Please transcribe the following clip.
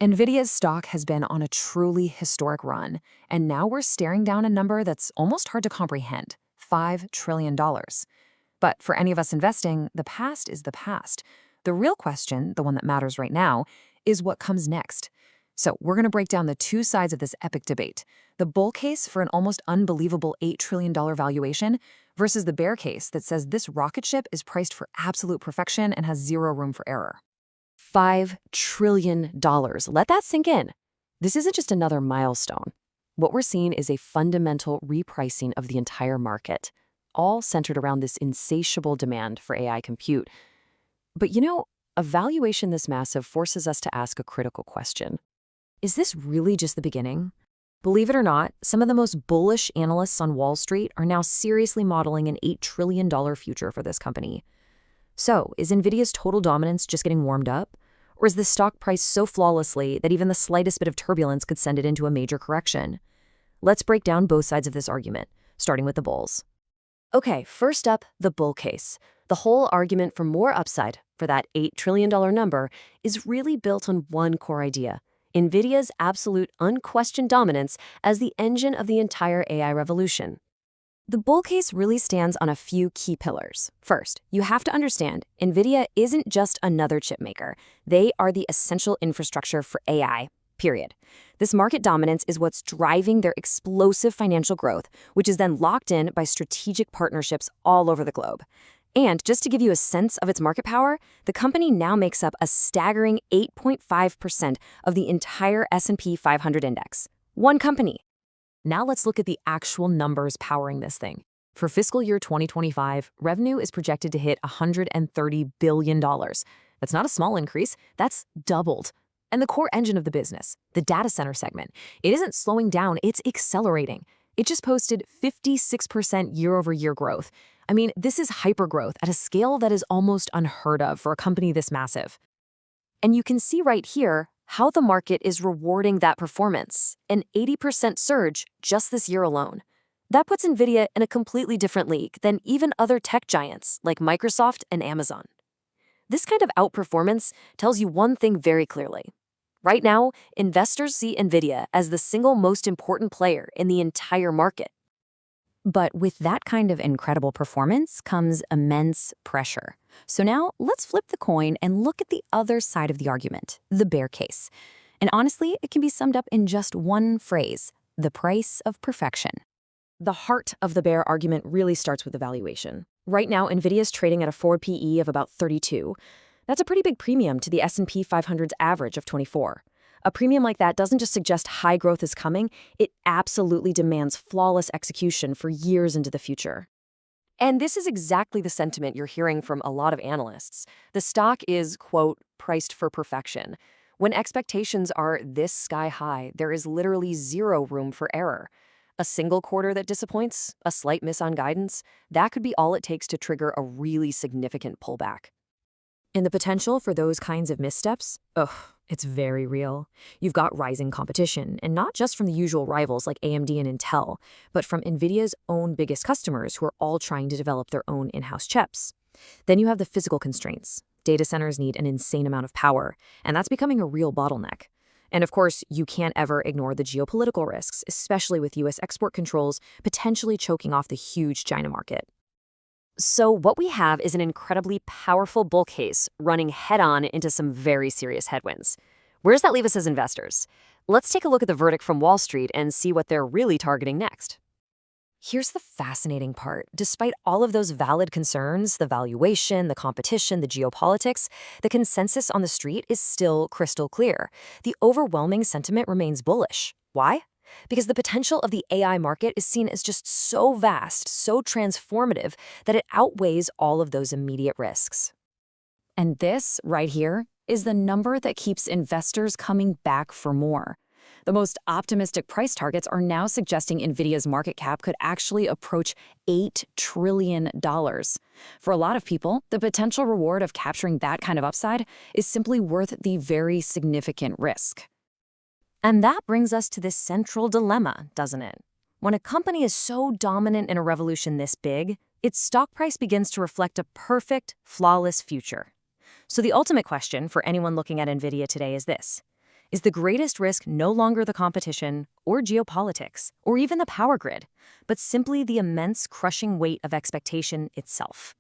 NVIDIA's stock has been on a truly historic run, and now we're staring down a number that's almost hard to comprehend, $5 trillion. But for any of us investing, the past is the past. The real question, the one that matters right now, is what comes next. So we're going to break down the two sides of this epic debate: the bull case for an almost unbelievable $8 trillion valuation versus the bear case that says this rocket ship is priced for absolute perfection and has zero room for error. $5 trillion. Let that sink in. This isn't just another milestone. What we're seeing is a fundamental repricing of the entire market, all centered around this insatiable demand for AI compute. But a valuation this massive forces us to ask a critical question. Is this really just the beginning? Believe it or not, some of the most bullish analysts on Wall Street are now seriously modeling an $8 trillion future for this company. So, is NVIDIA's total dominance just getting warmed up? Or is the stock priced so flawlessly that even the slightest bit of turbulence could send it into a major correction? Let's break down both sides of this argument, starting with the bulls. Okay, first up, the bull case. The whole argument for more upside for that $8 trillion number is really built on one core idea: NVIDIA's absolute unquestioned dominance as the engine of the entire AI revolution. The bull case really stands on a few key pillars. First, you have to understand, NVIDIA isn't just another chip maker. They are the essential infrastructure for AI, period. This market dominance is what's driving their explosive financial growth, which is then locked in by strategic partnerships all over the globe. And just to give you a sense of its market power, the company now makes up a staggering 8.5% of the entire S&P 500 index. One company. Now let's look at the actual numbers powering this thing. For fiscal year 2025, revenue is projected to hit $130 billion. That's not a small increase, that's doubled. And the core engine of the business, the data center segment, it isn't slowing down, it's accelerating. It just posted 56% year-over-year growth. I mean, this is hypergrowth at a scale that is almost unheard of for a company this massive. And you can see right here how the market is rewarding that performance, an 80% surge just this year alone. That puts NVIDIA in a completely different league than even other tech giants like Microsoft and Amazon. This kind of outperformance tells you one thing very clearly. Right now, investors see NVIDIA as the single most important player in the entire market. But with that kind of incredible performance comes immense pressure. So now let's flip the coin and look at the other side of the argument, the bear case. And honestly, it can be summed up in just one phrase: the price of perfection. The heart of the bear argument really starts with the valuation. Right now, NVIDIA is trading at a forward PE of about 32. That's a pretty big premium to the S&P 500's average of 24. A premium like that doesn't just suggest high growth is coming, it absolutely demands flawless execution for years into the future. And this is exactly the sentiment you're hearing from a lot of analysts. The stock is, quote, priced for perfection. When expectations are this sky high, there is literally zero room for error. A single quarter that disappoints, a slight miss on guidance, that could be all it takes to trigger a really significant pullback. And the potential for those kinds of missteps? It's very real. You've got rising competition, and not just from the usual rivals like AMD and Intel, but from NVIDIA's own biggest customers who are all trying to develop their own in-house chips. Then you have the physical constraints. Data centers need an insane amount of power, and that's becoming a real bottleneck. And of course, you can't ever ignore the geopolitical risks, especially with US export controls potentially choking off the huge China market. So what we have is an incredibly powerful bull case running head-on into some very serious headwinds. Where does that leave us as investors? Let's take a look at the verdict from Wall Street and see what they're really targeting next. Here's the fascinating part. Despite all of those valid concerns, the valuation, the competition, the geopolitics, the consensus on the street is still crystal clear. The overwhelming sentiment remains bullish. Why? Because the potential of the AI market is seen as just so vast, so transformative, that it outweighs all of those immediate risks. And this, right here, is the number that keeps investors coming back for more. The most optimistic price targets are now suggesting NVIDIA's market cap could actually approach $8 trillion. For a lot of people, the potential reward of capturing that kind of upside is simply worth the very significant risk. And that brings us to this central dilemma, doesn't it? When a company is so dominant in a revolution this big, its stock price begins to reflect a perfect, flawless future. So the ultimate question for anyone looking at NVIDIA today is this: Is the greatest risk no longer the competition, or geopolitics, or even the power grid, but simply the immense crushing weight of expectation itself?